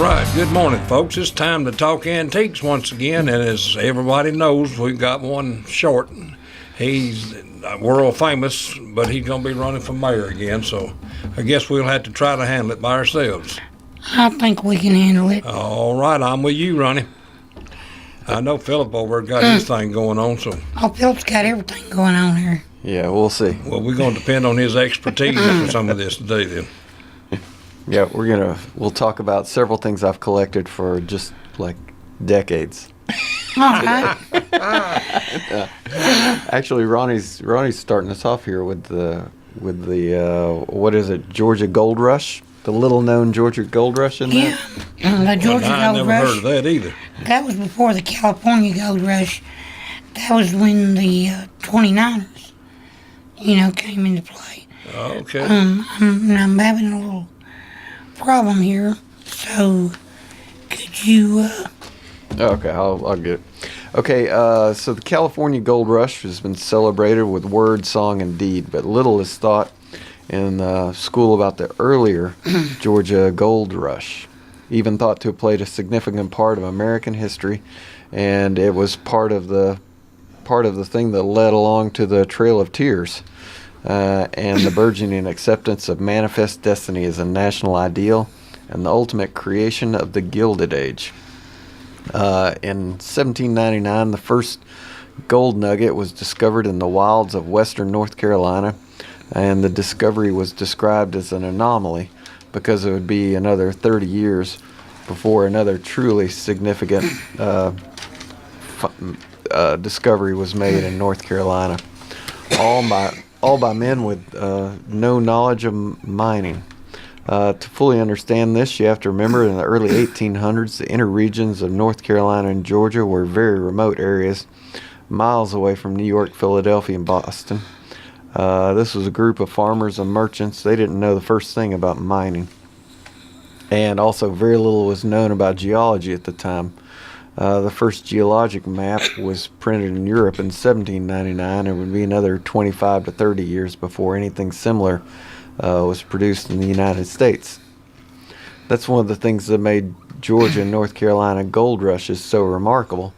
right, good morning, folks. It's time to talk antiques once again, and as everybody knows, we've got one short. He's world famous, but he's going to be running for mayor again, so I guess we'll have to try to handle it by ourselves. I think we can handle it. All right, I'm with you, Ronnie. I know Philip over there got his thing going on, so. Oh, Philip's got everything going on here. Yeah, we'll see. Well, we're going to depend on his expertise for some of this today, then. Yeah, we'll talk about several things I've collected for just like decades. All right. Actually, Ronnie's starting us off here with the what is it, Georgia Gold Rush? The little known Georgia Gold Rush in there? Yeah, the Georgia I Gold never Rush. heard of that either. That was before the California Gold Rush. That was when the 29ers, came into play. Okay. I'm having a little problem here, so could you? Okay, I'll get it. Okay, so the California Gold Rush has been celebrated with word, song, and deed, but little is thought in school about the earlier Georgia Gold Rush, even thought to have played a significant part of American history, and it was part of the thing that led along to the Trail of Tears and the burgeoning acceptance of manifest destiny as a national ideal and the ultimate creation of the Gilded Age. In 1799, the first gold nugget was discovered in the wilds of western North Carolina, and the discovery was described as an anomaly because it would be another 30 years before another truly significant discovery was made in North Carolina, all by men with no knowledge of mining. To fully understand this, you have to remember in the early 1800s, the inner regions of North Carolina and Georgia were very remote areas, miles away from New York, Philadelphia, and Boston. This was a group of farmers and merchants. They didn't know the first thing about mining. And also very little was known about geology at the time. The first geologic map was printed in Europe in 1799. It would be another 25 to 30 years before anything similar was produced in the United States. That's one of the things that made Georgia and North Carolina gold rushes so remarkable.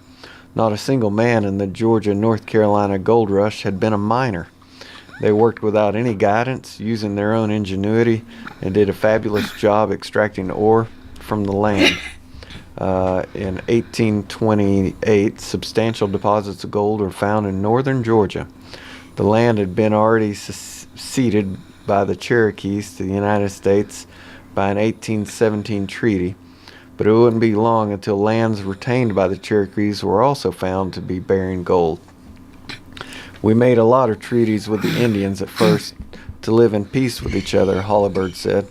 Not a single man in the Georgia and North Carolina gold rush had been a miner. They worked without any guidance, using their own ingenuity, and did a fabulous job extracting ore from the land. In 1828, substantial deposits of gold were found in northern Georgia. The land had been already ceded by the Cherokees to the United States by an 1817 treaty, but it wouldn't be long until lands retained by the Cherokees were also found to be bearing gold. We made a lot of treaties with the Indians at first to live in peace with each other, Hollibird said,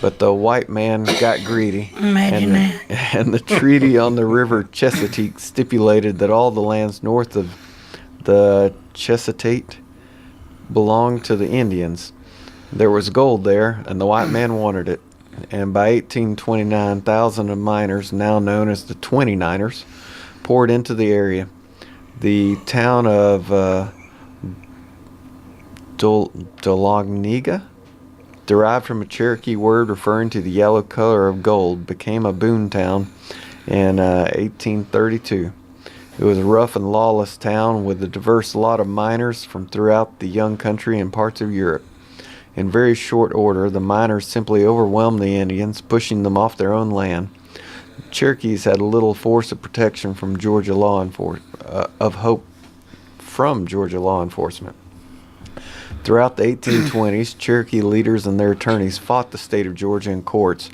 but the white man got greedy. And the treaty on the river Chesapeake stipulated that all the lands north of the Chesapeake belonged to the Indians. There was gold there, and the white man wanted it. And by 1829, thousands of miners, now known as the 29ers, poured into the area. The town of Dahlonega, derived from a Cherokee word referring to the yellow color of gold, became a boom town in 1832. It was a rough and lawless town with a diverse lot of miners from throughout the young country and parts of Europe. In very short order, the miners simply overwhelmed the Indians, pushing them off their own land. The Cherokees had little force of protection from Georgia law enforcement. Throughout the 1820s, Cherokee leaders and their attorneys fought the state of Georgia in courts.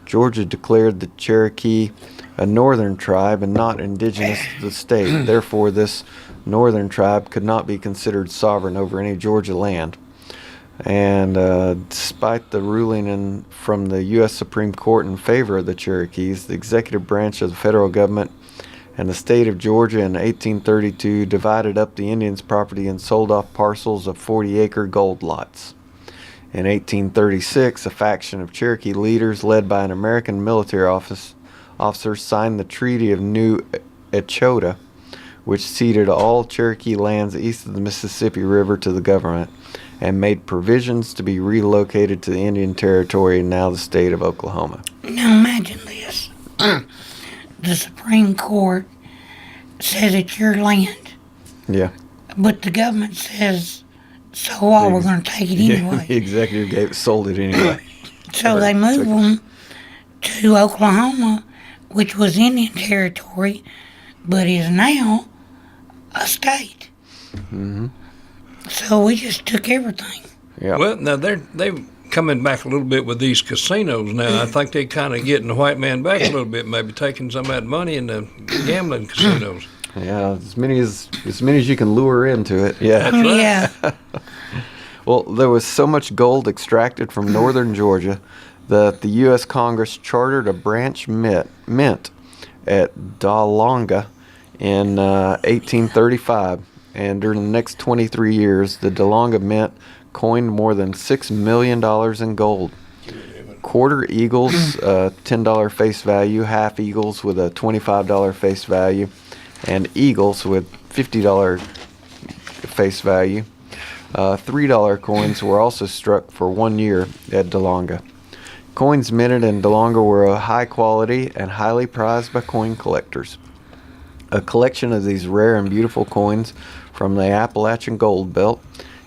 Georgia declared the Cherokee a northern tribe and not indigenous to the state. Therefore, this northern tribe could not be considered sovereign over any Georgia land. And despite the ruling from the U.S. Supreme Court in favor of the Cherokees, the executive branch of the federal government and the state of Georgia in 1832 divided up the Indians' property and sold off parcels of 40-acre gold lots. In 1836, a faction of Cherokee leaders led by an American military officer signed the Treaty of New Echota, which ceded all Cherokee lands east of the Mississippi River to the government and made provisions to be relocated to the Indian Territory, now the state of Oklahoma. Now imagine this. the Supreme Court says it's your land, Yeah. but the government says, so what, we're going to take it Yeah, anyway. the executive sold it anyway. So they moved them to Oklahoma, which was Indian Territory, but is now a state. So we just took everything. Yeah. Well, now they're coming back a little bit with these casinos now. I think they kind of getting the white man back a little bit, maybe taking some of that money in the gambling casinos. Yeah, as many as you can lure into it. Yeah. That's right. Yeah. Well, there was so much gold extracted from northern Georgia that the U.S. Congress chartered a branch mint at Dahlonega in 1835, and during the next 23 years, the Dahlonega Mint coined more than $6 million in gold. Quarter eagles, $10 face value, half eagles with a $25 face value, and eagles with $50 face value. $3 coins were also struck for 1 year at Dahlonega. Coins minted in Dahlonega were high quality and highly prized by coin collectors. A collection of these rare and beautiful coins from the Appalachian Gold Belt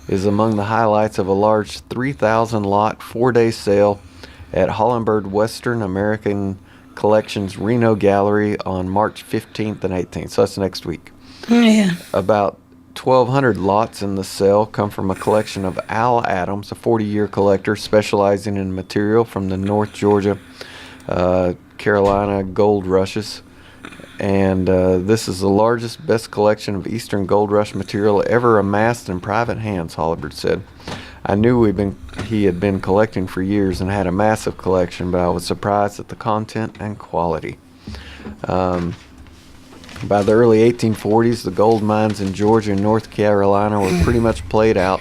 is among the highlights of a large 3,000 lot 4-day sale at Hollenberg Western American Collections Reno Gallery on March 15th and 18th. So that's next week. Yeah. About 1,200 lots in the sale come from a collection of Al Adams, a 40-year collector specializing in material from the North Georgia, Carolina gold rushes. And this is the largest, best collection of Eastern Gold Rush material ever amassed in private hands, Hollenberg said. I knew he had been collecting for years and had a massive collection, but I was surprised at the content and quality. By the early 1840s, the gold mines in Georgia and North Carolina were pretty much played out.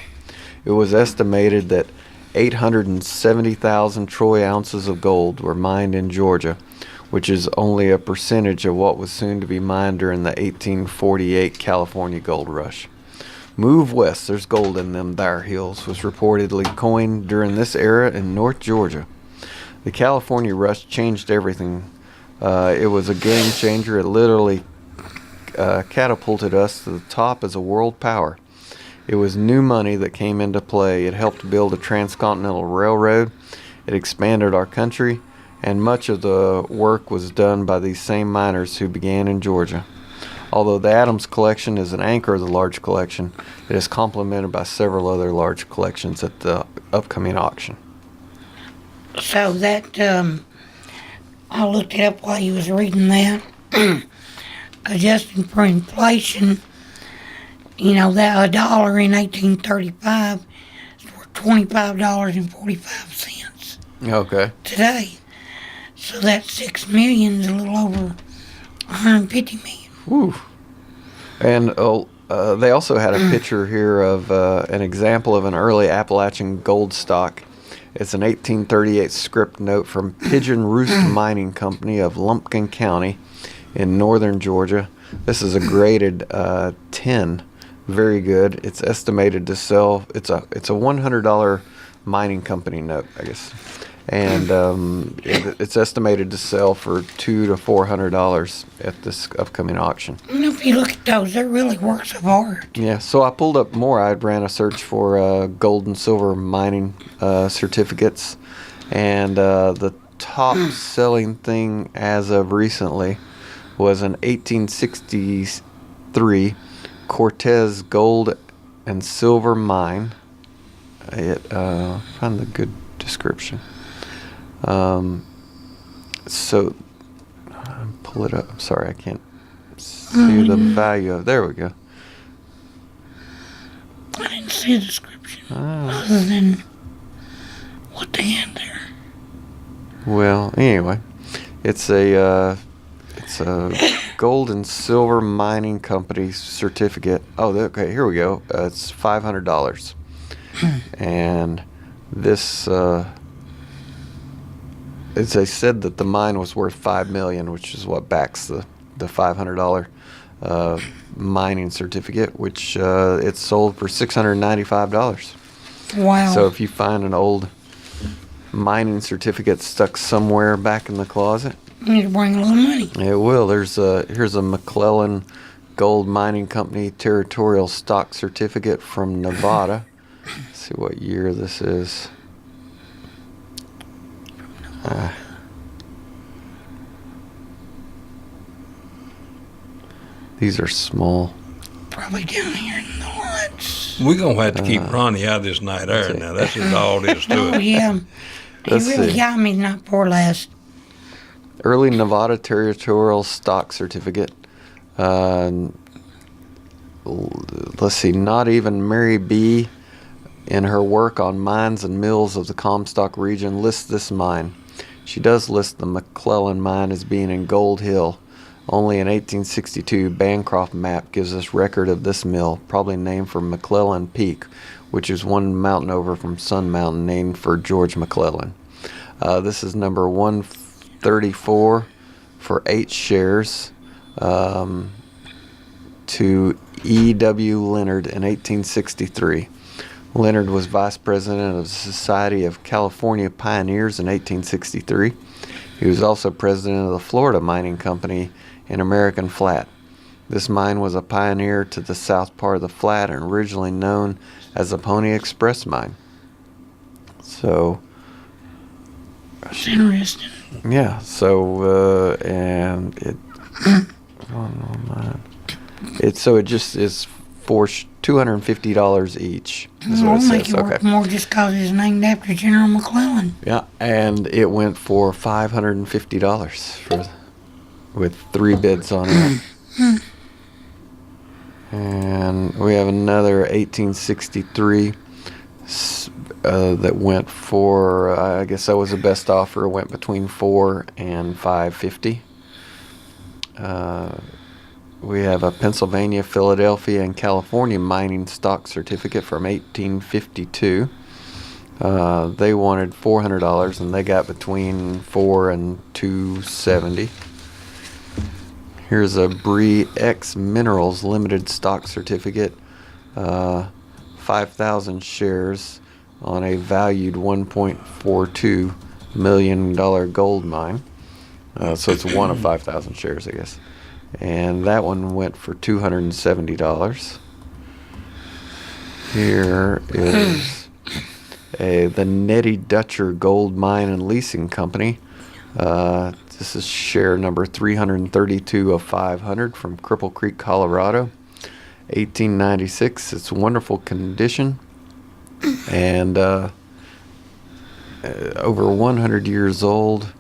It was estimated that 870,000 troy ounces of gold were mined in Georgia, which is only a percentage of what was soon to be mined during the 1848 California gold rush. Move west, there's gold in them there hills, was reportedly coined during this era in North Georgia. The California rush changed everything. It was a game changer. It literally catapulted us to the top as a world power. It was new money that came into play. It helped build a transcontinental railroad. It expanded our country, and much of the work was done by these same miners who began in Georgia. Although the Adams collection is an anchor of the large collection, it is complemented by several other large collections at the upcoming auction. So that, I looked it up while you was reading that. Adjusting for inflation, you know, that a dollar in 1835 is worth $25.45 Okay. today. So that $6 million is a little over $150 million. Woo. And they also had a picture here of an example of an early Appalachian gold stock. It's an 1838 script note from Pigeon Roost Mining Company of Lumpkin County in northern Georgia. This is a graded 10. Very good. It's estimated to sell. It's a $100 mining company note, I guess, and it's estimated to sell for $200 to $400 at this upcoming auction. You know, if you look at those, they're really works of art. Yeah. So I pulled up more. I ran a search for gold and silver mining certificates, and the top selling thing as of recently was an 1863 Cortez gold and silver mine. Find the good description. So pull it up. I'm sorry, I can't see the value of. There we go. I didn't see a description other than what they had there. Well, anyway, it's a gold and silver mining company certificate. Oh, okay, here we go. It's $500, and this. They said that the mine was worth $5 million, which is what backs the $500 mining certificate, which it's sold for $695. Wow. So if you find an old mining certificate stuck somewhere back in the closet, It'll bring a little money. It will. Here's a McClellan Gold Mining Company territorial stock certificate from Nevada. Let's see what year this is. These are small. Probably down here in the woods. We're going to have to keep Ronnie out of this night air now. That's just all there is to Oh, it. yeah. He Let's really see. got me not poor last. Early Nevada territorial stock certificate. Let's see. Not even Mary B. in her work on mines and mills of the Comstock region lists this mine. She does list the McClellan mine as being in Gold Hill. Only an 1862 Bancroft map gives us record of this mill, probably named for McClellan Peak, which is one mountain over from Sun Mountain, named for George McClellan. This is number 134 for 8 shares to E.W. Leonard in 1863. Leonard was vice president of the Society of California Pioneers in 1863. He was also president of the Florida Mining Company in American Flat. This mine was a pioneer to the south part of the flat and originally known as the Pony Express mine. So, It's interesting. yeah, so, and it, it just is for $250 each. Is what I'll it make says. it work Okay. more just because it's named after General McClellan. Yeah, and it went for $550 with 3 bids on it. And we have another 1863 that went for, I guess that was the best offer. It went between $4 and $550. We have a Pennsylvania, Philadelphia, and California mining stock certificate from 1852. They wanted $400 and they got between $4 and $270. Here's a Bree X Minerals Limited stock certificate, 5,000 shares on a valued $1.42 million gold mine. So it's one of 5,000 shares, I guess. And that one went for $270. Here is the Nettie Dutcher Gold Mine and Leasing Company. This is share number 332 of 500 from Cripple Creek, Colorado. 1896. It's wonderful condition. And over 100 years old.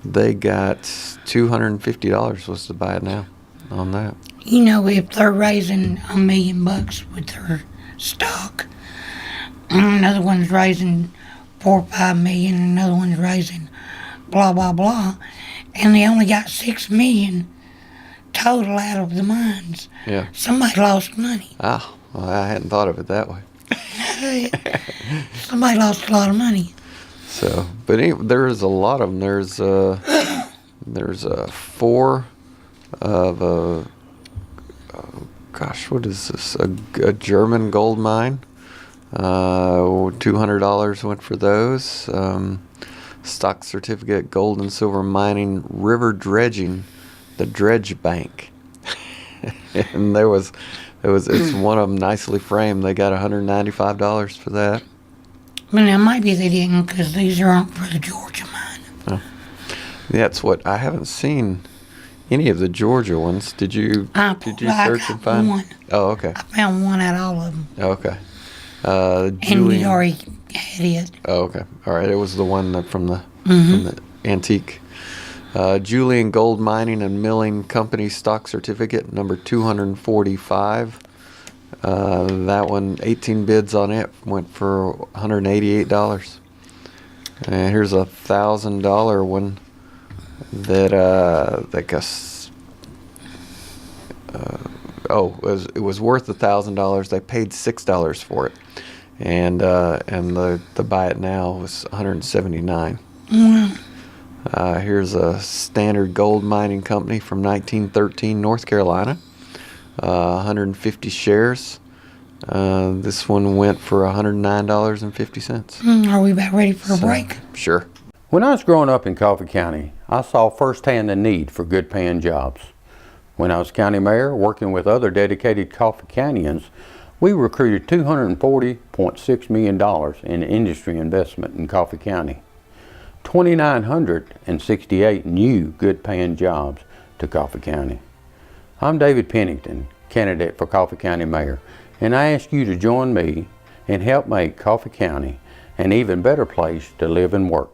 They got $250 was to buy it now on that. You know, if they're raising $1 million with their stock, another one's raising 4 or 5 million, another one's raising blah blah blah, and they only got 6 million total out of the mines. Yeah. Somebody lost money. Ah, well, I hadn't thought of it that way. Somebody lost a lot of money. So, but there's a lot of them. There's 4 of gosh, what is this? A German gold mine. $200 went for those. Stock certificate, gold and silver mining, river dredging, the Dredge Bank. And it's one of them nicely framed. They got $195 for that. But now maybe they didn't because these aren't for the Georgia mine. That's what I haven't seen any of the Georgia ones. Did you I search and got find? one. Oh, okay. I found one out of all of them. Okay. And we Julian. already had it. Oh, okay. All right. It was the one from the antique. Julian Gold Mining and Milling Company stock certificate number 245. That one, 18 bids on it, went for $188. And here's a $1,000 one that got. It was worth $1,000. They paid $6 for it, and the buy it now was $179. Here's a Standard Gold Mining Company from 1913, North Carolina. 150 shares. This one went for $109.50. Are we about ready for a break? Sure. When I was growing up in Coffee County, I saw firsthand the need for good paying jobs. When I was county mayor, working with other dedicated Coffee Countyans, we recruited $240.6 million in industry investment in Coffee County. 2,968 new good paying jobs to Coffee County. I'm David Pennington, candidate for Coffee County Mayor, and I ask you to join me and help make Coffee County an even better place to live and work.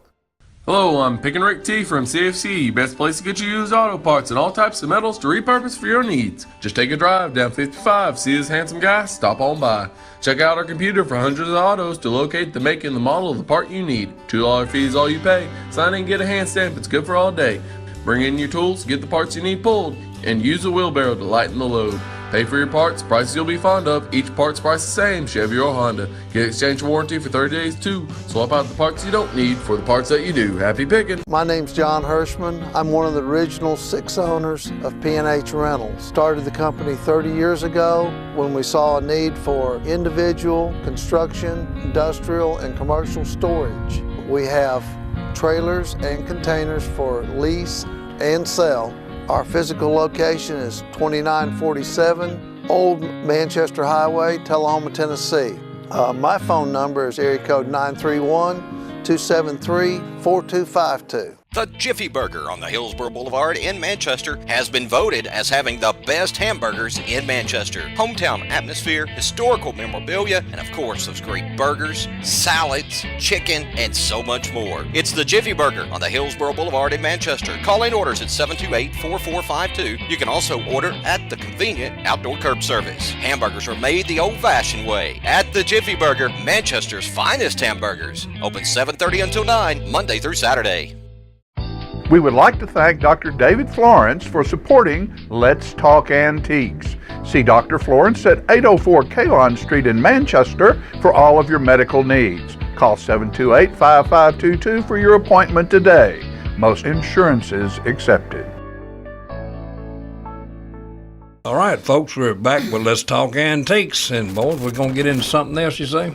Hello, I'm Pickin' Rick T from CFC, best place to get you used auto parts and all types of metals to repurpose for your needs. Just take a drive down 55, see this handsome guy, stop on by. Check out our computer for hundreds of autos to locate the make and the model of the part you need. $2 fee is all you pay. Sign in and get a hand stamp, it's good for all day. Bring in your tools, get the parts you need pulled, and use a wheelbarrow to lighten the load. Pay for your parts, prices you'll be fond of. Each part's price the same, Chevy or Honda. Get exchange warranty for 30 days too. Swap out the parts you don't need for the parts that you do. Happy picking. My name's John Hirschman. I'm one of the original 6 owners of P&H Rentals. Started the company 30 years ago when we saw a need for individual, construction, industrial, and commercial storage. We have trailers and containers for lease and sell. Our physical location is 2947 Old Manchester Highway, Tullahoma, Tennessee. My phone number is area code 931-273-4252. The Jiffy Burger on the Hillsborough Boulevard in Manchester has been voted as having the best hamburgers in Manchester. Hometown atmosphere, historical memorabilia, and of course those great burgers, salads, chicken, and so much more. It's the Jiffy Burger on the Hillsborough Boulevard in Manchester. Call in orders at 728-4452. You can also order at the convenient outdoor curb service. Hamburgers are made the old-fashioned way at the Jiffy Burger, Manchester's finest hamburgers. Open 7:30 until 9, Monday through Saturday. We would like to thank Dr. David Florence for supporting Let's Talk Antiques. See Dr. Florence at 804 Kalon Street in Manchester for all of your medical needs. Call 728-5522 for your appointment today. Most insurances accepted. All right, folks, we're back with Let's Talk Antiques. And, boys, we're going to get into something else, you say?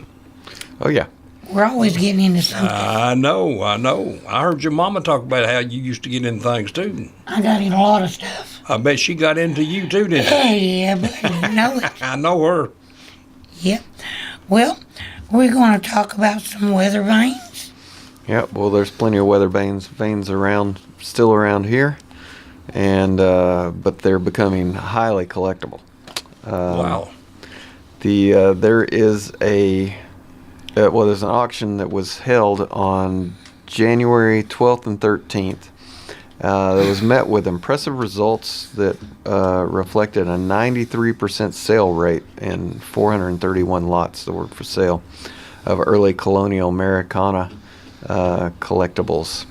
Oh, yeah. We're always getting into something. I know. I heard your mama talk about how you used to get into things, too. I got in a lot of stuff. I bet she got into you, too, didn't she? Yeah, but you know it. I know her. Yep. Well, we're going to talk about some weather vanes. Yep, well, there's plenty of weather vanes around, still around here, and but they're becoming highly collectible. Wow. There is there's an auction that was held on January 12th and 13th that was met with impressive results that reflected a 93% sale rate in 431 lots that were for sale of early colonial Americana collectibles.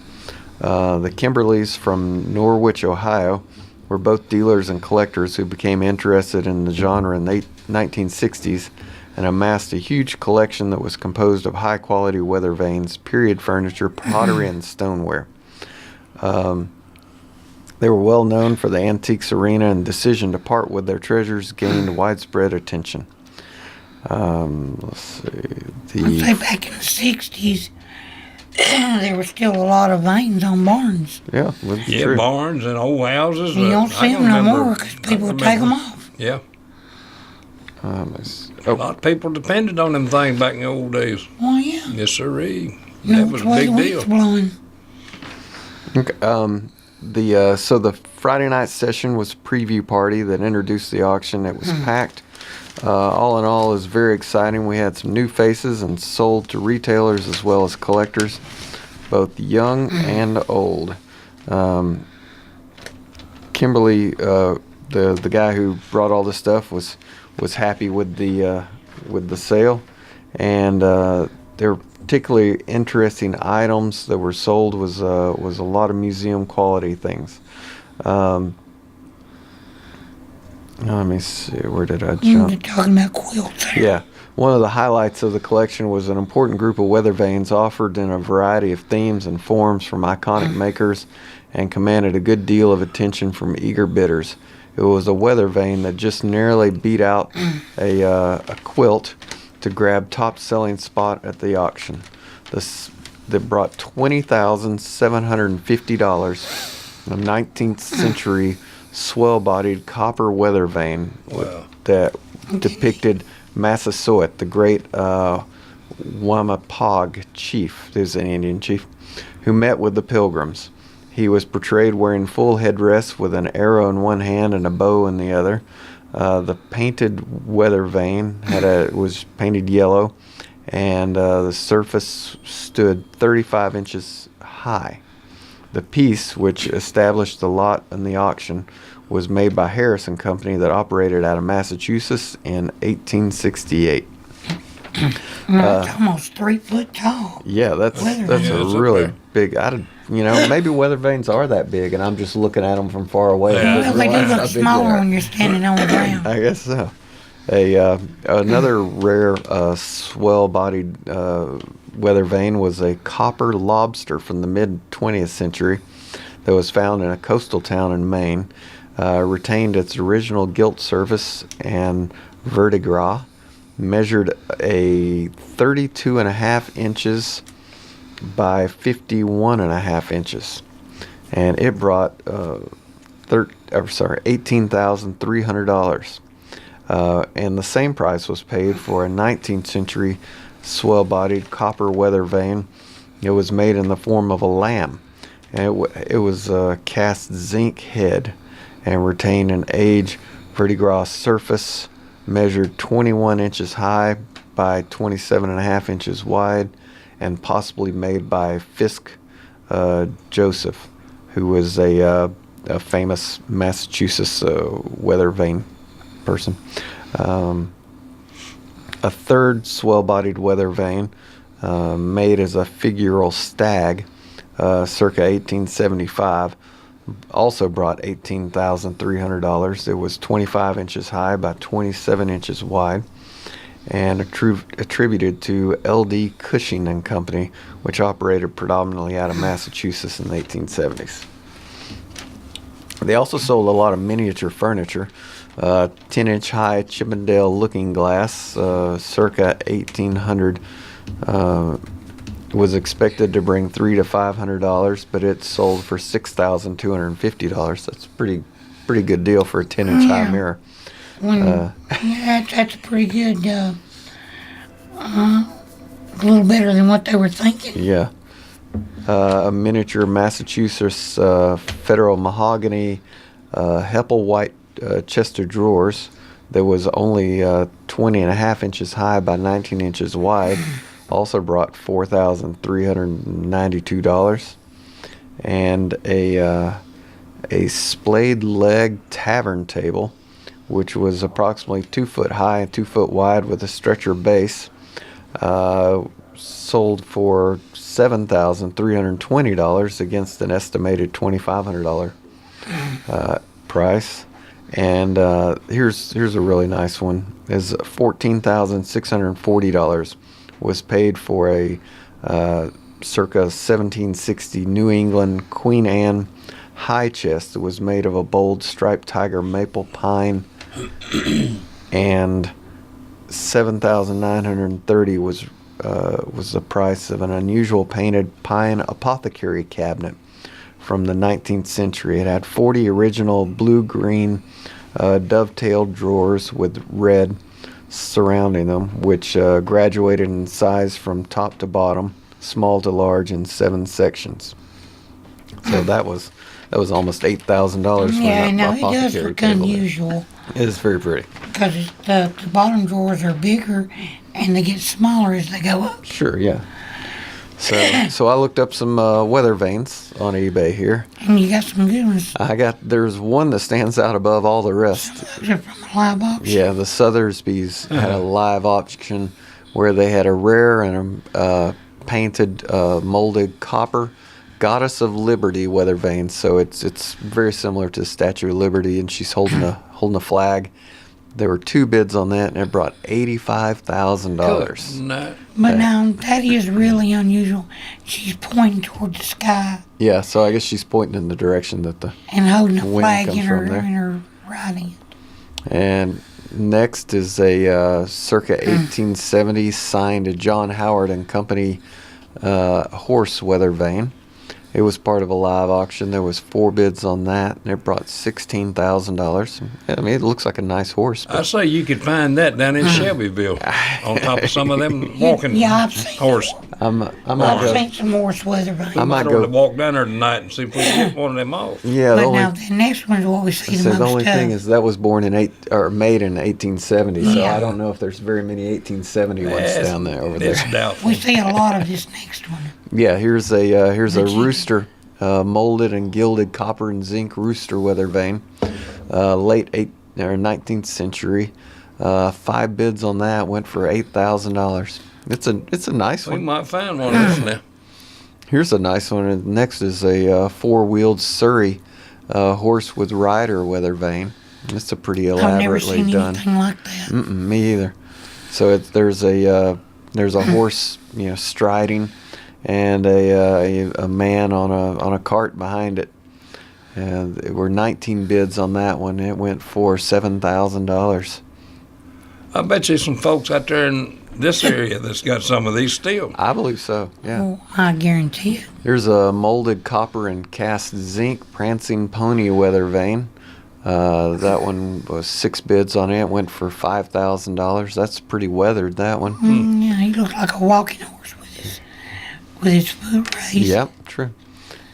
The Kimberleys from Norwich, Ohio, were both dealers and collectors who became interested in the genre in the 1960s and amassed a huge collection that was composed of high-quality weather vanes, period furniture, pottery, and stoneware. They were well known for the antiques arena, and decision to part with their treasures gained widespread attention. Let's see. I'd say back in the 60s, there were still a lot of vanes on barns. Yeah, that's Yeah, true. barns and old houses. You don't see them no more because people take them off. Yeah. A Oh, lot of people depended on them things back in the old days. Oh, yeah. Yes, sirree. You know That was which a way big the wind's deal. blowing. okay. So the Friday night session was a preview party that introduced the auction. It was packed. All in all, it was very exciting. We had some new faces and sold to retailers as well as collectors, both young and old. Kimberly, the guy who brought all this stuff, was happy with the sale, and there were particularly interesting items that were sold. Was a lot of museum quality things. Let me see, where did I jump? You're talking about quilts. Yeah. One of the highlights of the collection was an important group of weather vanes offered in a variety of themes and forms from iconic makers and commanded a good deal of attention from eager bidders. It was a weather vane that just narrowly beat out a quilt to grab top selling spot at the auction. that brought $20,750, a 19th century swell-bodied copper weather vane that depicted Massasoit, the great Wampanoag chief, there's an Indian chief, who met with the pilgrims. He was portrayed wearing full headdress with an arrow in one hand and a bow in the other. The painted weather vane was painted yellow, and the surface stood 35 inches high. The piece, which established the lot in the auction, was made by Harrison Company that operated out of Massachusetts in 1868. It's almost 3 foot tall. Yeah, that's Weather a vane. Yeah, really it's big. Maybe weather vanes are that big, and I'm just looking at them from far away. Yeah. and Well, they do realize how look big they smaller are. when you're standing on the ground. I guess so. Another rare swell-bodied weather vane was a copper lobster from the mid-20th century that was found in a coastal town in Maine. Retained its original gilt surface and verdigris, measured a 32.5 inches by 51.5 inches, and it brought $18,300. And the same price was paid for a 19th century swell-bodied copper weather vane. It was made in the form of a lamb, and it was a cast zinc head and retained an age verdigris surface, measured 21 inches high by 27.5 inches wide, and possibly made by Fisk Joseph, who was a famous Massachusetts weather vane person. A third swell-bodied weather vane, made as a figural stag, circa 1875, also brought $18,300. It was 25 inches high by 27 inches wide, and attributed to L.D. Cushing and Company, which operated predominantly out of Massachusetts in the 1870s. They also sold a lot of miniature furniture. 10-inch high Chippendale looking glass, circa 1800, was expected to bring $300 to $500, but it sold for $6,250. That's a pretty good deal for a 10-inch high Yeah. mirror. That's pretty good. A little better than what they were thinking. Yeah. A miniature Massachusetts Federal Mahogany Hepplewhite chest of drawers that was only 20.5 inches high by 19 inches wide also brought $4,392. And a splayed leg tavern table, which was approximately 2 foot high and 2 foot wide with a stretcher base, sold for $7,320 against an estimated $2,500 price. And here's a really nice one. Is $14,640 was paid for a circa 1760 New England Queen Anne high chest that was made of a bold striped tiger maple pine, and $7,930 was the price of an unusual painted pine apothecary cabinet from the 19th century. It had 40 original blue-green dovetailed drawers with red surrounding them, which graduated in size from top to bottom, small to large, in 7 sections. So that was almost $8,000 for Yeah, an no, it does apothecary look table. unusual It is very pretty. because the bottom drawers are bigger and they get smaller as they go up. Sure, yeah. So I looked up some weather vanes on eBay here. And you got some good ones. There's one that stands out above all the rest. Those are from a live auction. Yeah, the Sotheby's had a live auction where they had a rare and a painted molded copper Goddess of Liberty weather vane. So it's very similar to the Statue of Liberty, and she's holding a flag. There were 2 bids on that, and it brought $85,000. No. But now, that is really unusual. She's pointing toward the sky Yeah, so I guess she's pointing in the direction that the. and holding a Wind flag comes in from there. her right hand. And next is a circa 1870 signed John Howard and Company horse weather vane. It was part of a live auction. There was 4 bids on that, and it brought $16,000. I mean, it looks like a nice horse. I say you could find that down in Shelbyville, on top of some of them walking Yeah, I've seen horse. I might I've go. seen some horse weather vanes. I might Might go go. walk down there tonight and see if we can get one of them off. Yeah, the But only, now the next one's what we see the so most the only thing of. is that was born in made in 1870. So Yeah. I don't know if there's very many 1870 ones That's- down there over It's there. doubtful. We see a lot of this next one. Yeah, here's a Legit. rooster, molded and gilded copper and zinc rooster weather vane, late 19th century. 5 bids on that went for $8,000. It's a nice We one. might find one of this now. Here's a nice one. And next is a 4-wheeled Surrey horse with rider weather vane. It's a pretty I've never elaborately seen done. anything like that. Me either. So there's a horse, striding, and a man on a cart behind it. And there were 19 bids on that one. It went for $7,000. I bet you some folks out there in this area that's got some of these still. I believe so. Yeah. Oh, I guarantee it. Here's a molded copper and cast zinc prancing pony weather vane. That one was 6 bids on it. It went for $5,000. That's pretty weathered, that one. Yeah, he looks like a walking horse with his foot raised. Yep, true.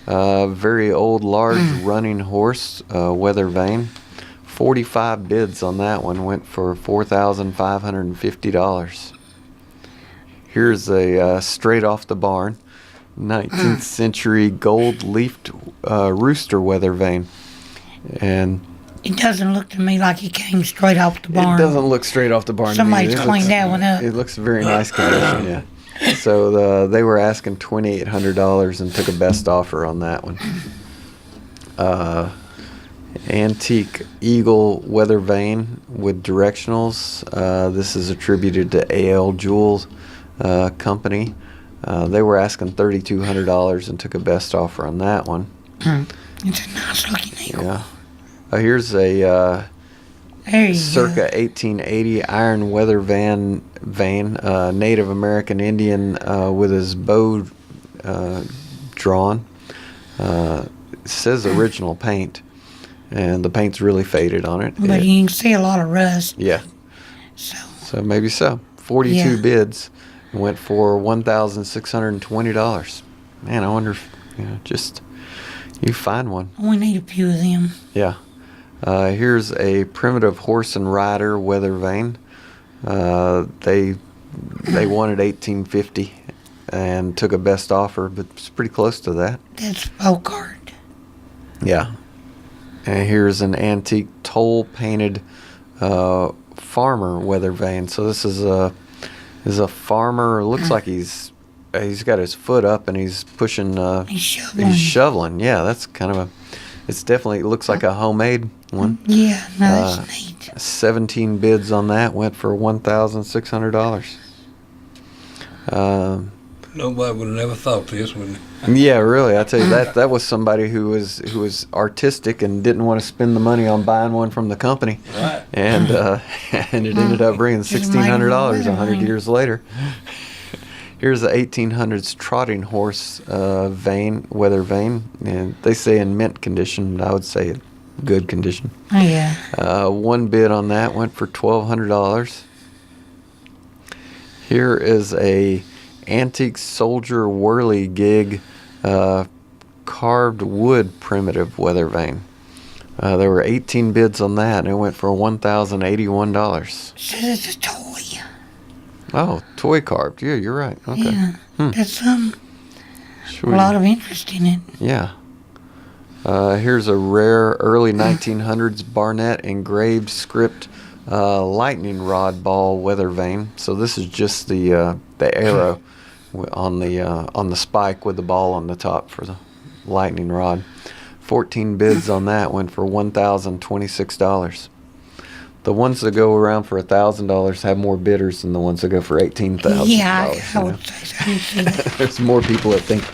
Very old, large running horse, weather vane. 45 bids on that one, went for $4,550. Here's a straight off the barn, 19th century gold leafed rooster weather vane. And It doesn't look to me like he came straight off the barn. it doesn't look straight off the barn. to me. Somebody's It cleaned looks- that one up. It looks very nice condition, yeah. So they were asking $2,800 and took a best offer on that one. Antique eagle weather vane with directionals. This is attributed to A.L. Jewell Company. They were asking $3,200 and took a best offer on that one. It's a nice looking eagle. Yeah. Here's a There you circa 1880 iron weather vane, Native American Indian with his bow drawn. It says original paint, and the paint's really faded on it. go. But you can see a lot of rust. Yeah, So, so maybe so. 42 Yeah. bids went for $1,620. Man, I wonder if just you find one. we need a few of them. Yeah. Here's a primitive horse and rider weather vane. They wanted $1,850 and took a best offer, but it's pretty close to that. That's folk art. Yeah. And here's an antique toll painted farmer weather vane. So this is a farmer. It looks like he's got his foot up and he's pushing. He's shoveling. He's shoveling. Yeah, that's kind of it looks like a homemade one. Yeah, no, that's neat. 17 bids on that went for $1,600. Nobody would have never thought this, would they? Yeah, really. I tell you that was somebody who was artistic and didn't want to spend the money on buying one from the company, Right. and and it ended up bringing Just made him a $1,600 100 weather years later. Here's the 1800s trotting horse weather vane, and they say in mint condition. I would say good condition. Oh, yeah. 1 bid on that went for $1,200. Here is a antique soldier whirligig carved wood primitive weather vane. There were 18 bids on that, and it went for $1,081. Says it's a toy. Oh, toy carved. Yeah, you're right. Okay. Yeah. That's a Should we- lot of interest in it. Yeah. Here's a rare early 1900s Barnett engraved script lightning rod ball weather vane. So this is just the arrow on the spike with the ball on the top for the lightning rod. 14 bids on that went for $1,026. The ones that go around for $1,000 have more bidders than the ones that go for $18,000. Yeah, I you know? would say so. I can see that. There's more people that think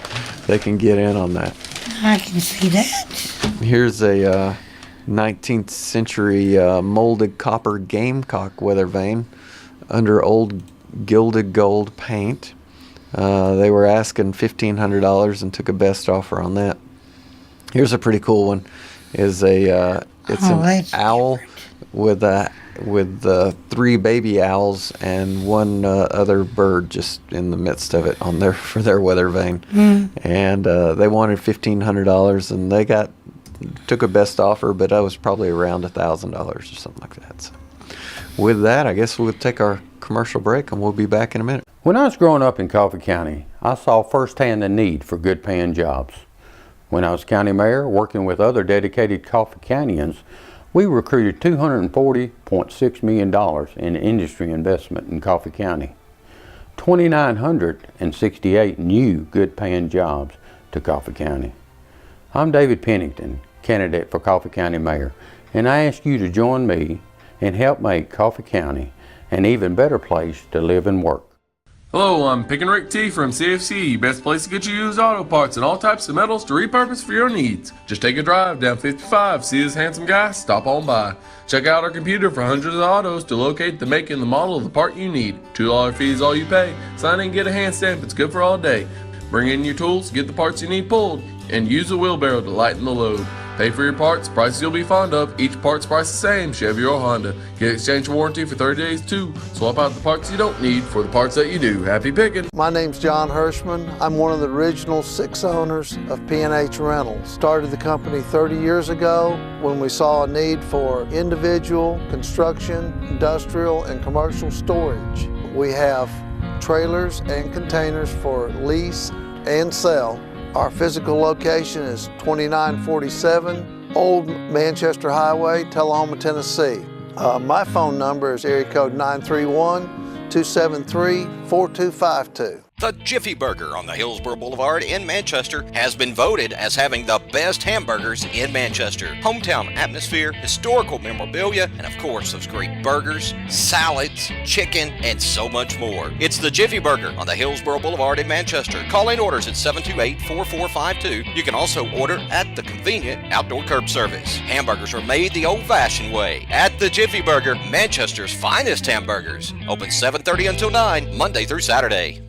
they can get in on that. I can see that. Here's a 19th century molded copper gamecock weather vane under old gilded gold paint. They were asking $1,500 and took a best offer on that. Here's a pretty cool one. It's an that's owl with 3 baby owls and one other bird just in the midst of it on for their weather vane. And they wanted $1,500 and they took a best offer, but I was probably around $1,000 or something like that. So with that, I guess we'll take our commercial break and we'll be back in a minute. When I was growing up in Coffee County, I saw firsthand the need for good paying jobs. When I was county mayor, working with other dedicated Coffee Countyans, we recruited $240.6 million in industry investment in Coffee County. 2,968 new good paying jobs to Coffee County. I'm David Pennington, candidate for Coffee County Mayor, and I ask you to join me and help make Coffee County an even better place to live and work. Hello, I'm Pickin' Rick T from CFC, best place to get you used auto parts and all types of metals to repurpose for your needs. Just take a drive down 55, see this handsome guy, stop on by. Check out our computer for hundreds of autos to locate the make and the model of the part you need. $2 fee is all you pay. Sign in, get a hand stamp, it's good for all day. Bring in your tools, get the parts you need pulled, and use a wheelbarrow to lighten the load. Pay for your parts, prices you'll be fond of. Each part's price the same, Chevy or Honda. Get exchange warranty for 30 days too. Swap out the parts you don't need for the parts that you do. Happy picking! My name's John Hirschman. I'm one of the original 6 owners of P&H Rentals. Started the company 30 years ago when we saw a need for individual, construction, industrial, and commercial storage. We have trailers and containers for lease and sell. Our physical location is 2947 Old Manchester Highway, Tullahoma, Tennessee. My phone number is area code 931-273-4252. The Jiffy Burger on the Hillsborough Boulevard in Manchester has been voted as having the best hamburgers in Manchester. Hometown atmosphere, historical memorabilia, and of course those great burgers, salads, chicken, and so much more. It's the Jiffy Burger on the Hillsborough Boulevard in Manchester. Call in orders at 728-4452. You can also order at the convenient outdoor curb service. Hamburgers are made the old-fashioned way at the Jiffy Burger, Manchester's finest hamburgers. Open 7:30 until 9, Monday through Saturday.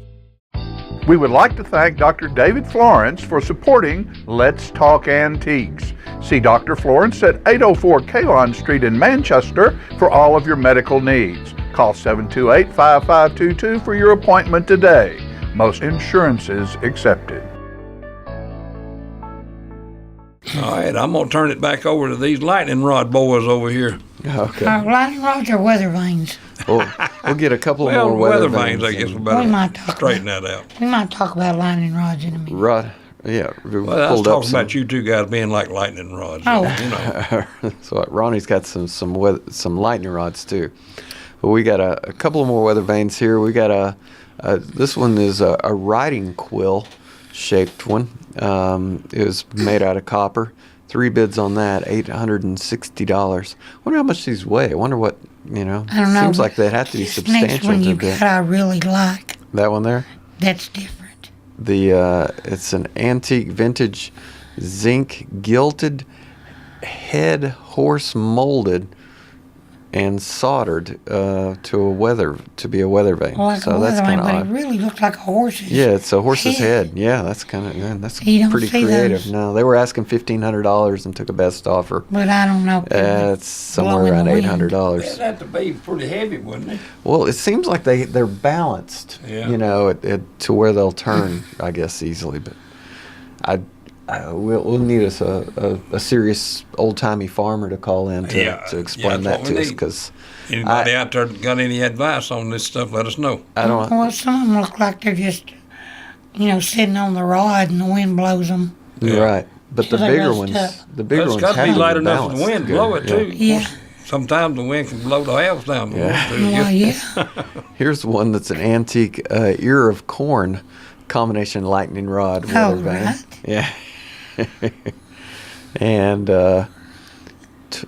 We would like to thank Dr. David Florence for supporting Let's Talk Antiques. See Dr. Florence at 804 Kalon Street in Manchester for all of your medical needs. Call 728-5522 for your appointment today. Most insurances accepted. All right, I'm going to turn it back over to these lightning rod boys over here. Okay. Lightning rods or weather vanes? We'll get a couple of Well, more weather vanes. vanes, I guess we We better might talk straighten that out. We might talk about lightning rods in a minute. Right. Yeah. We Well, I was pulled up talking about you two guys being like lightning rods. Oh. You know. So Ronnie's got some lightning rods too. But we got a couple of more weather vanes here. We got this one is a riding quill shaped one. It was made out of copper. 3 bids on that, $860. Wonder how much these weigh. I wonder what, I don't know. Seems like they'd have to be This substantial next one to you bid. got I really like. That one there? That's different. It's an antique vintage zinc gilded head horse molded and soldered to be a weather vane. Like So a that's weather kind vane, of but it odd. really looks like a horse's. Yeah, it's a horse's head. Yeah, that's You don't pretty see creative. those. No, they were asking $1,500 and took a best offer. But I don't know. It's somewhere Blowing around the wind. $800. That'd have to be pretty heavy, wouldn't it? Well, it seems like they're balanced, Yeah. to where they'll turn, I guess, easily. But we'll need us a serious old timey farmer to call in to explain that's that what to we us, need. because Anybody out there got any advice on this stuff, let us know. I don't. Well, some of them look like they're just, sitting on the rod and the wind blows them. Yeah. Right, but So the they bigger rust ones, up. the bigger It's ones got to have be to light be enough for balanced. the wind to Good, blow it, yeah. too. Yeah. Sometimes the wind can blow the house down. Yeah. Well, yeah. Here's one that's an antique ear of corn combination lightning rod weather vane. right. Yeah. And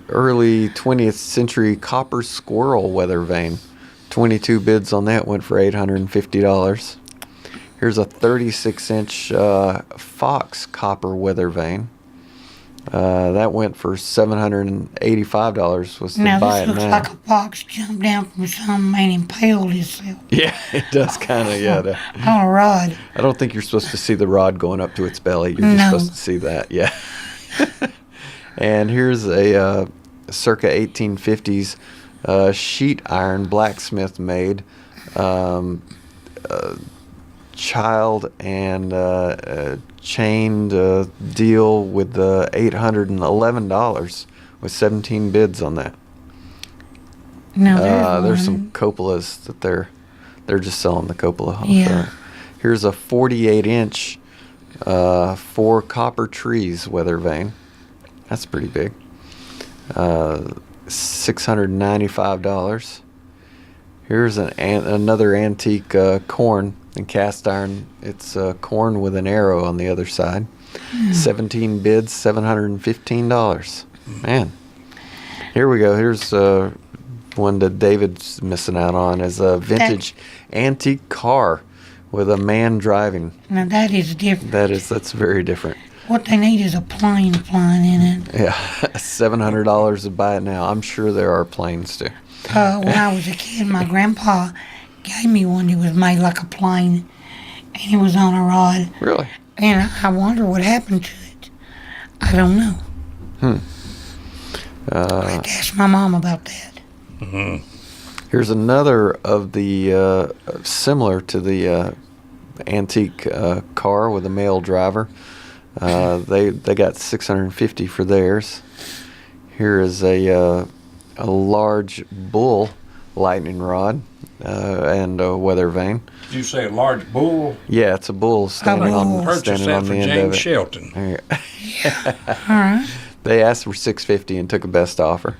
early 20th century copper squirrel weather vane. 22 bids on that went for $850. Here's a 36-inch Fox copper weather vane. That went for $785 was to Now buy this it looks now. like a fox jumped down from some and impaled himself Yeah, it does kind of, yeah. on a rod. I don't think you're supposed to see the rod going up to its belly. You're just No. supposed to see that, yeah. And here's a circa 1850s sheet iron blacksmith made child and chained deal with $811 with 17 bids on that. Now There's some cupolas that they're just selling the cupola off Yeah. there. Here's a 48-inch 4 copper trees weather vane. That's pretty big. $695. Here's another antique corn and cast iron. It's corn with an arrow on the other side. 17 bids, $715. Man. Here we go. Here's one that David's missing out on is a vintage antique car with a man driving. Now that is different. That's very different. What they need is a plane flying in it. Yeah, $700 to buy it now. I'm sure there are planes too. When I was a kid, my grandpa gave me one that was made like a plane, and it was on a rod. Really? And I wonder what happened to it. I don't know. I had to ask my mom about that. Here's another of the similar to the antique car with a male driver. They got $650 for theirs. Here is a large bull lightning rod and a weather vane. Did you say a large bull? Yeah, it's a bull standing bull. Purchased that on for the end James of it. Shelton. There you- All right. They asked for $650 and took a best offer.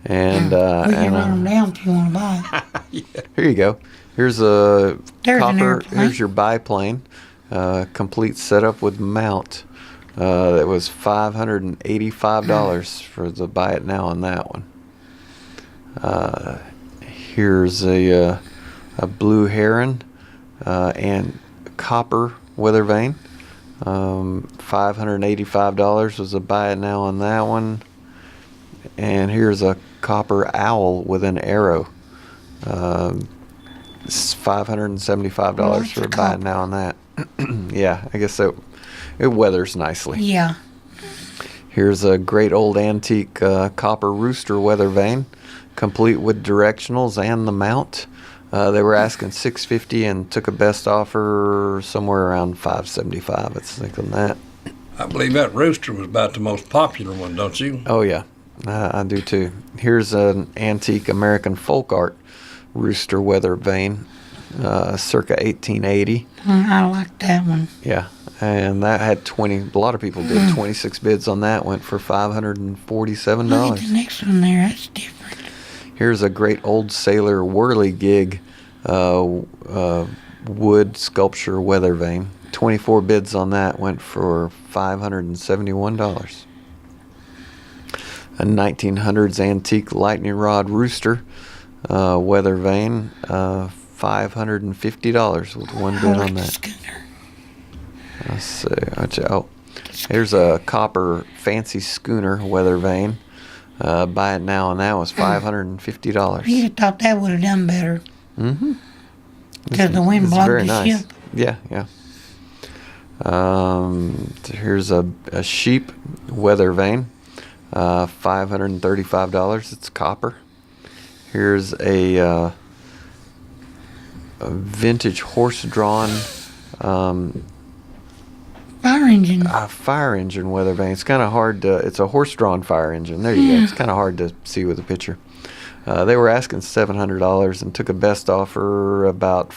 And We can and run them down if you want to buy it. here you go. Here's a There's an copper. airplane. Here's your biplane, complete setup with mount. That was $585 for the buy it now on that one. Here's a blue heron and copper weather vane. $585 was a buy it now on that one. And here's a copper owl with an arrow. It's $575 for a buy it now on that. Yeah, I guess so. It weathers nicely. Yeah. Here's a great old antique copper rooster weather vane, complete with directionals and the mount. They were asking $650 and took a best offer somewhere around $575. I was thinking that. I believe that rooster was about the most popular one, don't you? Oh yeah, I do too. Here's an antique American folk art rooster weather vane, circa 1880. I like that one. Yeah, and that had 20. A lot of people did 26 bids on that. Went for Look at $547. the next one there. That's different. Here's a great old sailor whirligig wood sculpture weather vane. 24 bids on that went for $571. A 1900s antique lightning rod rooster weather vane, $550 with one I bid like on the that. schooner. Let's see. Oh, here's a copper fancy schooner weather vane. Buy it now, and that was $550. You'd have thought that would have done better. Mm-hmm. Because the wind It's blows very the nice. ship. Yeah, yeah. Here's a sheep weather vane, $535. It's copper. Here's a vintage horse-drawn Fire engine. fire engine weather vane. It's kind of hard to. It's a horse-drawn fire engine. There you go. It's kind of hard to see with a picture. They were asking $700 and took a best offer about,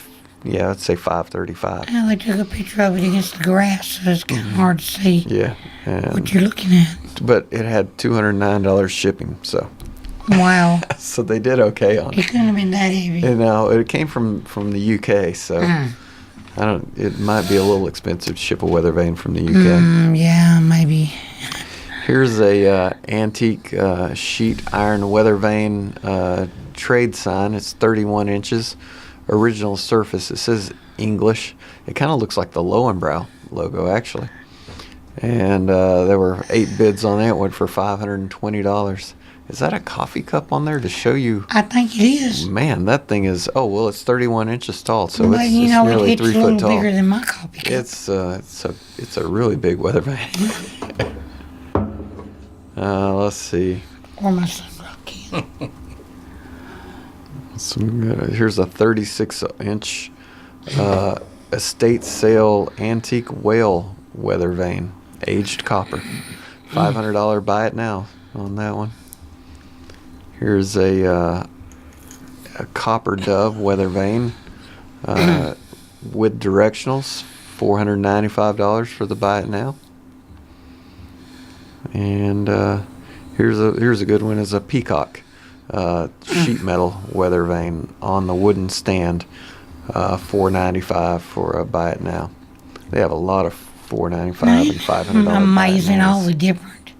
I'd say $535. Now they took a picture of it against the grass, so it's kind of hard to see Yeah, and, what you're looking at. but it had $209 shipping, so Wow. so they did okay on It it. couldn't have been that heavy. And now it came from the UK, so I don't. It might be a little expensive to ship a weather vane from the UK. Yeah, maybe. Here's a antique sheet iron weather vane trade sign. It's 31 inches. Original surface. It says English. It kind of looks like the Lowenbrow logo, actually. And there were 8 bids on that. Went for $520. Is that a coffee cup on there to show you? I think it is. Man, that thing is. Oh well, it's 31 inches tall, so But it's, you it's know, nearly it's 3 a little foot tall. bigger than my coffee cup. It's a really big weather vane. Let's see. Or my sunrock can. Here's a 36-inch estate sale antique whale weather vane, aged copper. $500 buy it now on that one. Here's a copper dove weather vane with directionals, $495 for the buy it now. And here's a good one, is a peacock sheet metal weather vane on the wooden stand, $495 for a buy it now. They have a lot of $495 and $500 buy it Amazing, nows. all the different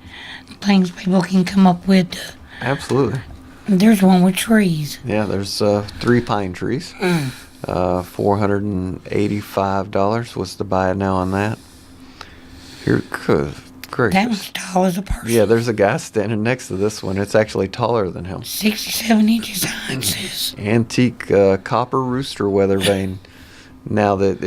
things people can come up with. Absolutely. There's one with trees. Yeah, there's 3 pine trees. $485 was the buy it now on that. Here, good gracious. That one's tall as a person. Yeah, there's a guy standing next to this one. It's actually taller than him. 67 inches high, it says. Antique copper rooster weather vane. Now that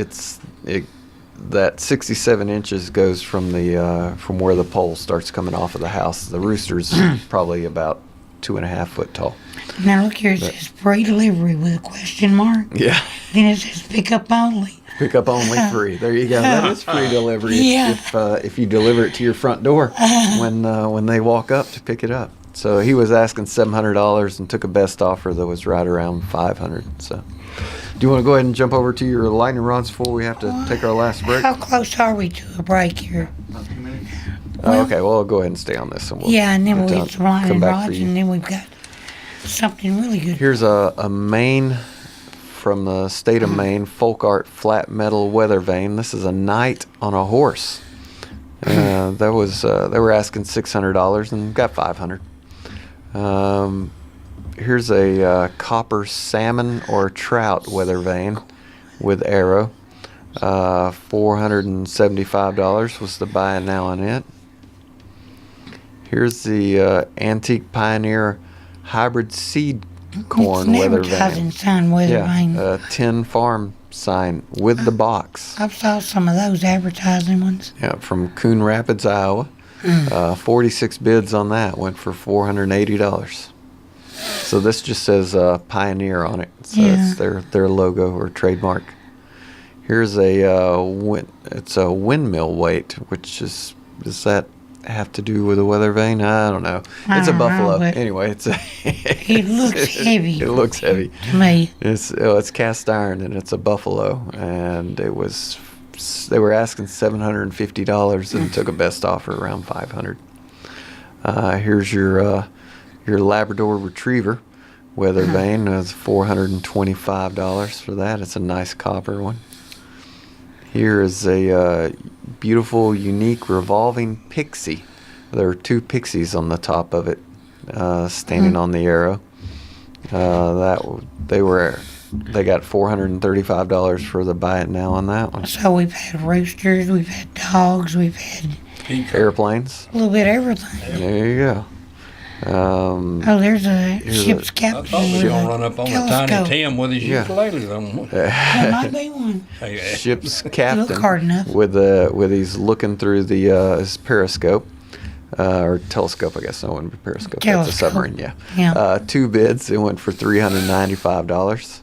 that 67 inches goes from the from where the pole starts coming off of the house. The rooster's probably about 2.5 foot tall. Now look here, it says free delivery with a question mark. Yeah. Then it says pick up only. Pick up only free. There you go. That is free delivery Yeah. if you deliver it to your front door when they walk up to pick it up. So he was asking $700 and took a best offer that was right around $500. So, do you want to go ahead and jump over to your lightning rods before we have to take our last break? How close are we to a break here? Okay, well, I'll go ahead and stay on this. And we'll Yeah, and then get we'll down- get some lightning come back for rods, you. and then we've got something really good. Here's a Maine, from the state of Maine, folk art flat metal weather vane. This is a knight on a horse. They were asking $600 and got $500. Here's a copper salmon or trout weather vane with arrow. $475 was the buy now on it. Here's the antique Pioneer hybrid seed corn It's an weather advertising vane. sign weather Yeah, vane. tin farm sign with the box. I saw some of those advertising ones. Yeah, from Coon Rapids, Iowa. 46 bids on that, went for $480. So this just says Pioneer on it. So Yeah. it's their logo or trademark. Here's it's a windmill weight, which does that have to do with a weather vane? I don't know. It's a I don't know, buffalo. but Anyway, it looks heavy. It looks heavy. To me. It's cast iron and it's a buffalo, and they were asking $750 and took a best offer around $500. Here's your Labrador Retriever weather vane. It's $425 for that. It's a nice copper one. Here is a beautiful, unique revolving pixie. There are 2 pixies on the top of it, standing on the arrow. They got $435 for the buy it now on that one. So we've had roosters, we've had dogs, we've had Airplanes. a little bit of everything. There you go. Oh, there's a ship's I captain thought we with were gonna a run up on the telescope. Tiny Tim with his Yeah. ukulele. Then. There might be one. Ship's hard captain enough. with he's looking through his periscope or telescope, I guess. No, it wouldn't be periscope. That's a Telescope. submarine. Yeah. Yeah. 2 bids. It went for $395.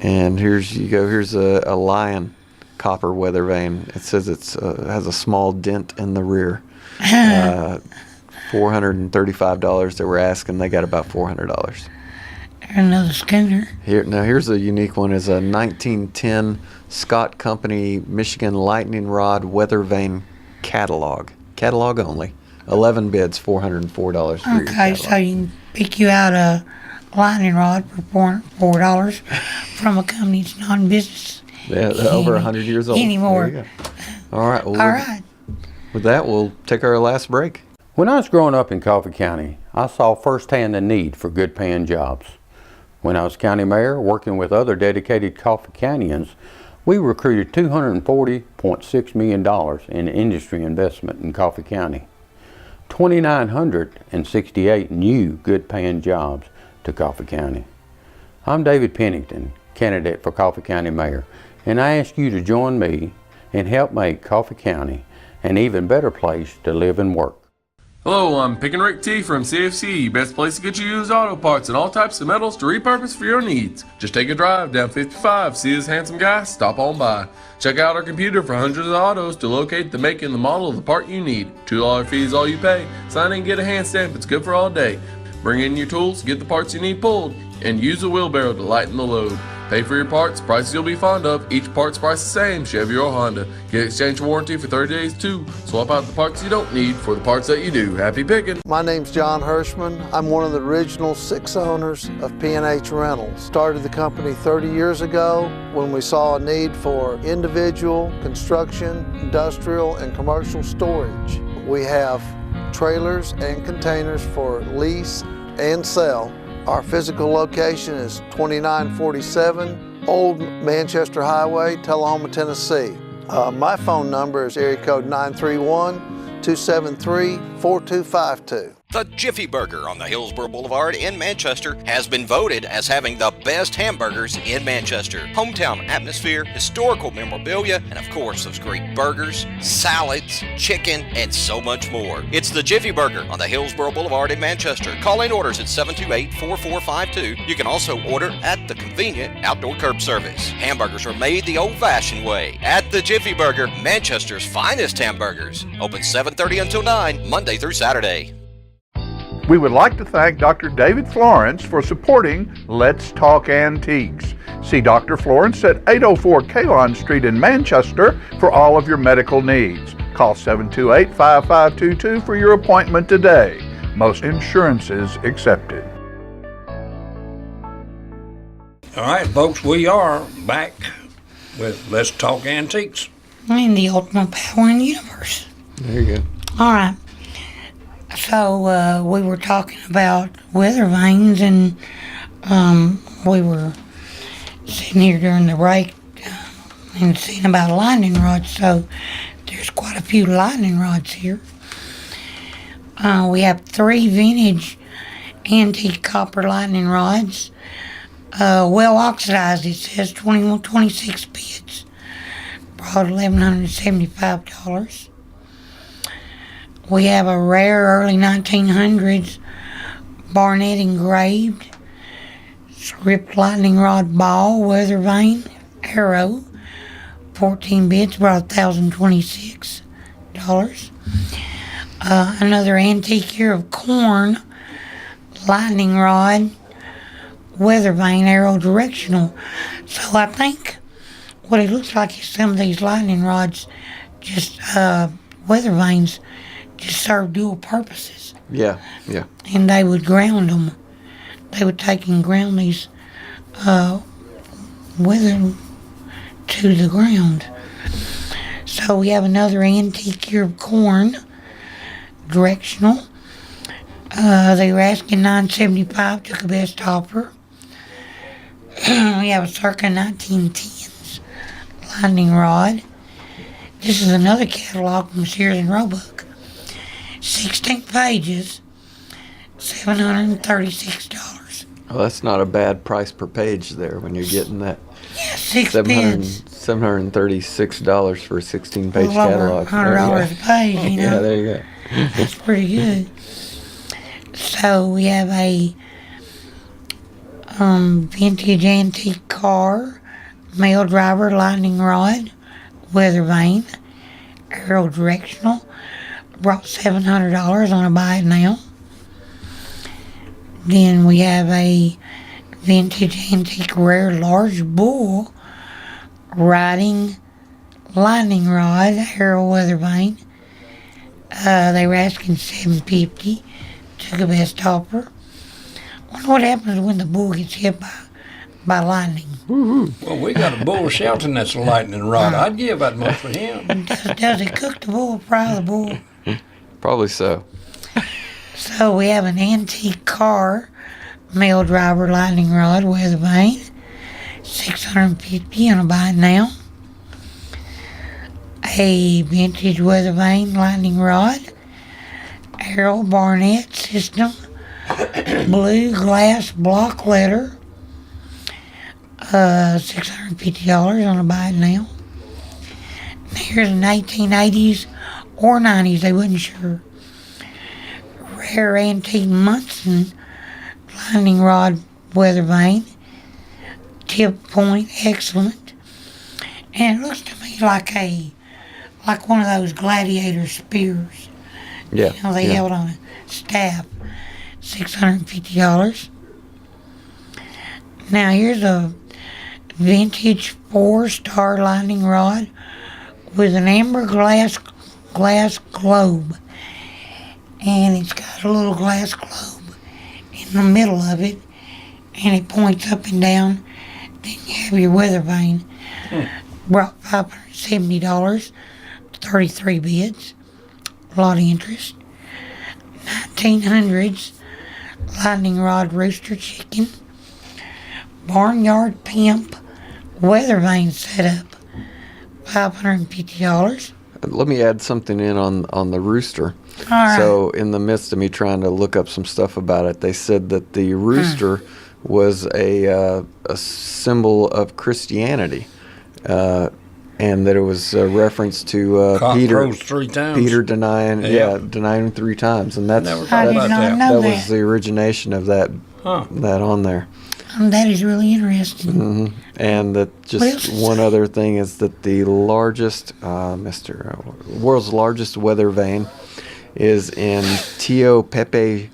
And here's a Lion copper weather vane. It says it's has a small dent in the rear. $435 they were asking. They got about $400. Another schooner. Here's a unique one. Is a 1910 Scott Company Michigan lightning rod weather vane catalog only. 11 bids, $404 for your Okay, catalog. so you can pick you out a lightning rod for $4 from a company that's not in business Yeah, they're over 100 years old. anymore. There you go. All right. Well, All right. With that, we'll take our last break. When I was growing up in Coffee County, I saw firsthand the need for good paying jobs. When I was county mayor, working with other dedicated Coffee Countyans, We recruited $240.6 million in industry investment in Coffee County. 2,968 new good-paying jobs to Coffee County. I'm David Pennington, candidate for Coffee County Mayor, and I ask you to join me and help make Coffee County an even better place to live and work. Hello, I'm Pickin' Rick T from CFC, best place to get you used auto parts and all types of metals to repurpose for your needs. Just take a drive down 55, see this handsome guy, stop on by. Check out our computer for hundreds of autos to locate the make and the model of the part you need. $2 fee is all you pay. Sign in and get a hand stamp, it's good for all day. Bring in your tools, get the parts you need pulled, and use a wheelbarrow to lighten the load. Pay for your parts, prices you'll be fond of. Each part's price the same, Chevy or Honda. Get exchange warranty for 30 days too. Swap out the parts you don't need for the parts that you do. Happy picking! My name's John Hirschman. I'm one of the original 6 owners of P&H Rentals. Started the company 30 years ago when we saw a need for individual, construction, industrial, and commercial storage. We have trailers and containers for lease and sell. Our physical location is 2947 Old Manchester Highway, Tullahoma, Tennessee. My phone number is area code 931-273-4252. The Jiffy Burger on the Hillsborough Boulevard in Manchester has been voted as having the best hamburgers in Manchester. Hometown atmosphere, historical memorabilia, and of course those great burgers, salads, chicken, and so much more. It's the Jiffy Burger on the Hillsborough Boulevard in Manchester. Call in orders at 728-4452. You can also order at the convenient outdoor curb service. Hamburgers are made the old-fashioned way at the Jiffy Burger, Manchester's finest hamburgers. Open 7:30 until 9, Monday through Saturday. We would like to thank Dr. David Florence for supporting Let's Talk Antiques. See Dr. Florence at 804 Kalon Street in Manchester for all of your medical needs. Call 728-5522 for your appointment today. Most insurances accepted. All right, folks, we are back with Let's Talk Antiques. And the ultimate power in the universe. There you go. All right. So we were talking about weather vanes, and we were sitting here during the break and seeing about lightning rods. So there's quite a few lightning rods here. We have 3 vintage antique copper lightning rods, well oxidized. It says 26 bits, brought $1,175. We have a rare early 1900s Barnett engraved script lightning rod ball weather vane arrow, 14 bits, brought $1,026. Another antique ear of corn lightning rod weather vane arrow directional. So I think what it looks like is some of these lightning rods just weather vanes just serve dual purposes. Yeah. And they would ground them. They would take and ground these weather to the ground. So we have another antique ear of corn, directional. They were asking $975, took a best offer. We have a circa 1910s lightning rod. This is another catalog from Sears and Roebuck. 16 pages, $736. Well, that's not a bad price per page there when you're getting that. Yeah, 6 bids. $736 for a 16-page Well, over catalog. $100 a page, you know. Yeah, there you go. That's pretty good. So we have a vintage antique car, male driver lightning rod, weather vane, arrow directional, brought $700 on a buy it now. Then we have a vintage antique rare large bull riding lightning rod, arrow weather vane. They were asking $750. Took a best offer. Wonder what happens when the bull gets hit by lightning. Well, we got a bull Shelton that's a lightning rod. I'd give that much for him. Does he cook the bull, fry the bull? Probably so. So we have an antique car, male driver lightning rod, weather vane, $650 on a buy it now. a vintage weather vane lightning rod, Arrow Barnett system, blue glass block letter, $650 on a buy it now. Here's an 1880s or 90s, they wasn't sure. Rare antique Munson lightning rod weather vane, tip point excellent, and it looks to me like one of those gladiator spears. Yeah. You know, they held on a staff. $650. Now here's a vintage 4-star lightning rod with an amber glass globe, and it's got a little glass globe in the middle of it, and it points up and down. Then you have your weather vane. Brought $570, 33 bids, a lot of interest. 1900s lightning rod rooster chicken, barnyard pimp weather vane setup, $550. Let me add something in on the rooster. All right. So in the midst of me trying to look up some stuff about it, they said that the rooster was a symbol of Christianity, and that it was a reference to Cock Peter. crows 3 times. Peter denying, Yeah. denying him 3 times, and that's Never I thought did about not that. know that that. was the origination of that Huh. that on there. That is really interesting. And that What else just is one that? other thing is that the largest, world's largest weather vane is in Tio Pepe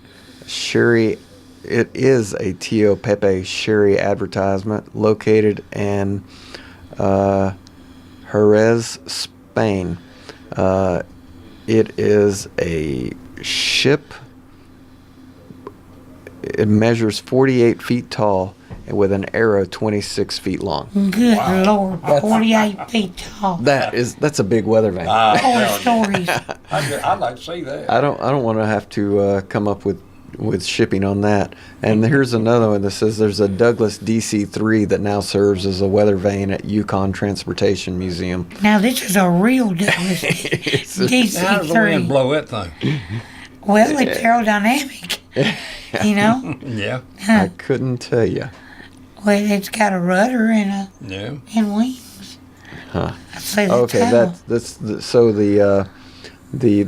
Sherry. It is a Tio Pepe Sherry advertisement located in Jerez, Spain. It is a ship. It measures 48 feet tall and with an arrow 26 feet long. Good Lord, 48 feet tall. That's a big weather vane. 4 stories. I'd like to see that. I don't want to have to come up with shipping on that. And here's another one that says there's a Douglas DC-3 that now serves as a weather vane at Yukon Transportation Museum. Now this is a real Douglas How does the wind DC-3. blow that thing? Well, it's aerodynamic. You know? Yeah. I couldn't tell you. Well, it's got a rudder and Yeah. wings. Huh. I'd say that's Okay, how. so the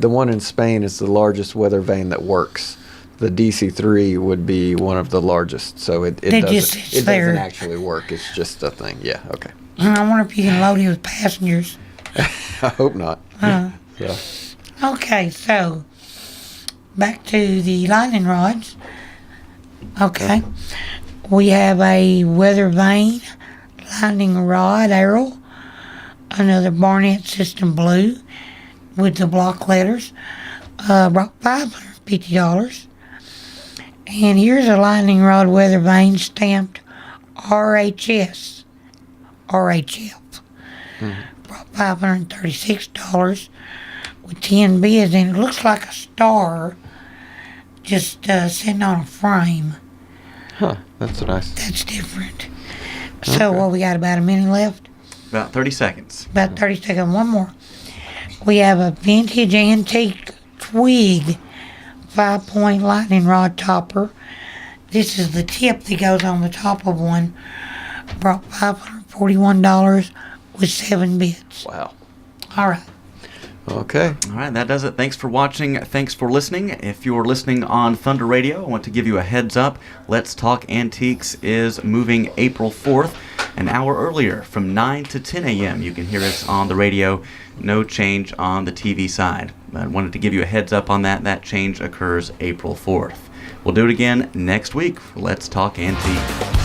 one in Spain is the largest weather vane that works. The DC-3 would be one of the largest, so it It just doesn't sits there. actually work. It's just a thing. Yeah. Okay. And I wonder if you can load it with passengers. I hope not. So. Okay, so back to the lightning rods. Okay. We have a weather vane lightning rod arrow, another Barnett System blue with the block letters, brought $550. And here's a lightning rod weather vane stamped RHF. Brought $536 with 10 bids, and it looks like a star just sitting on a frame. Huh. That's nice. That's different. So, what we got, about a minute left? About 30 seconds. About 30 seconds. One more. We have a vintage antique twig 5-point lightning rod topper. This is the tip that goes on the top of one. Brought $541 with 7 bids. Wow. All right. Okay. All right, that does it. Thanks for watching. Thanks for listening. If you're listening on Thunder Radio, I want to give you a heads up. Let's Talk Antiques is moving April 4th, an hour earlier, from 9 to 10 a.m. You can hear us on the radio. No change on the TV side. I wanted to give you a heads up on that. That change occurs April 4th. We'll do it again next week for Let's Talk Antiques.